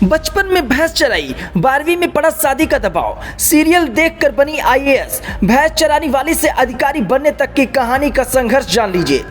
बचपन में भैंस चराई, 12वीं में पड़ा शादी का दबाव, सीरियल देखकर बनी आईएएस, भैंस चराने वाली से अधिकारी बनने तक की कहानी का संघर्ष जान लीजिए।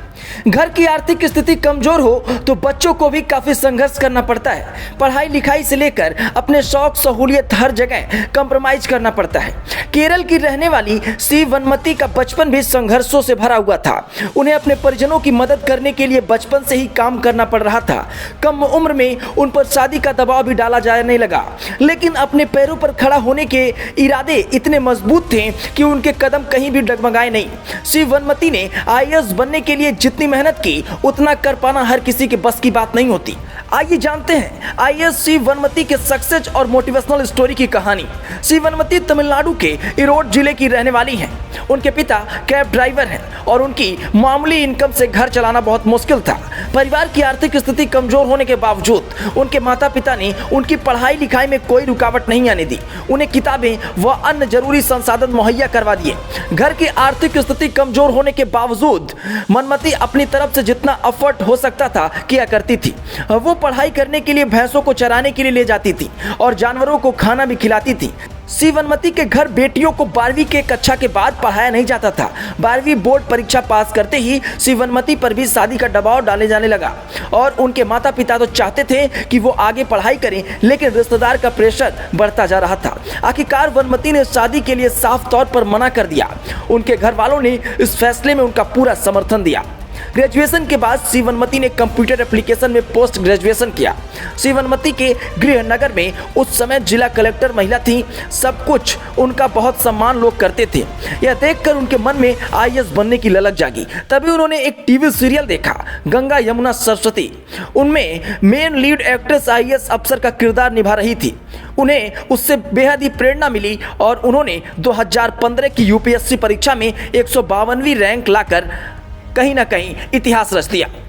घर की आर्थिक स्थिति कमजोर हो तो बच्चों को भी काफी संघर्ष करना पड़ता है। पढ़ाई लिखाई से लेकर अपने शौक सहूलियत हर जगह कंप्रोमाइज करना पड़ता है। केरल की रहने वाली सी वनमती का बचपन भी संघर्षों से भरा हुआ था। उन्हें अपने परिजनों की मदद करने के लिए बचपन से ही काम करना पड़ रहा था। कम उम्र में उन पर शादी का दबाव भी डाला जाने लगा, लेकिन अपने पैरों पर खड़ा होने के इरादे इतने मजबूत थे कि उनके कदम कहीं भी डगमगाए नहीं। सी वनमती ने आईएएस बनने के लिए जितनी मेहनत की उतना कर पाना हर किसी के बस की बात नहीं होती। आइए जानते हैं आईएएस सी वनमती के सक्सेस और मोटिवेशनल स्टोरी की कहानी। सी वनमती तमिलनाडु के इरोड जिले की रहने वाली हैं। उनके पिता कैब ड्राइवर हैं और उनकी मामूली इनकम से घर चलाना बहुत मुश्किल था। परिवार की आर्थिक स्थिति कमजोर होने के बावजूद उनके माता पिता ने उनकी पढ़ाई लिखाई में कोई रुकावट नहीं आने दी। उन्हें किताबें व अन्य जरूरी संसाधन मुहैया करवा दिए। घर की आर्थिक स्थिति कमजोर होने के बावजूद वनमती अपनी तरफ से जितना एफर्ट हो सकता था किया करती थी। वो पढ़ाई करने के लिए भैंसों को चराने के लिए ले जाती थी और जानवरों को खाना भी खिलाती थी। सी वनमती के घर बेटियों को 12वीं के कक्षा के बाद पढ़ाया नहीं जाता था। 12वीं बोर्ड परीक्षा पास करते ही सी वनमती पर भी शादी का दबाव डाले जाने लगा और उनके माता पिता तो चाहते थे कि वो आगे पढ़ाई करें, लेकिन रिश्तेदार का प्रेशर बढ़ता जा रहा था। आखिरकार वनमती ने शादी के लिए साफ तौर पर मना कर दिया। उनके घर वालों ने इस फैसले में उनका पूरा समर्थन दिया। ग्रेजुएशन के बाद सी वनमती ने कंप्यूटर एप्लीकेशन में पोस्ट ग्रेजुएशन किया। सी वनमती के गृहनगर में उस समय जिला कलेक्टर महिला थी। सब कुछ उनका बहुत सम्मान लोग करते थे। यह देखकर उनके मन में आईएएस बनने की ललक जागी। तभी उन्होंने एक टीवी सीरियल देखा, गंगा यमुना सरस्वती। उनमें मेन लीड एक्ट्रेस आईएएस अफसर का किरदार निभा रही थी। उन्हें उससे बेहद ही प्रेरणा मिली और उन्होंने 2015 की यूपीएससी परीक्षा में 152वीं रैंक लाकर कहीं ना कहीं इतिहास रच दिया।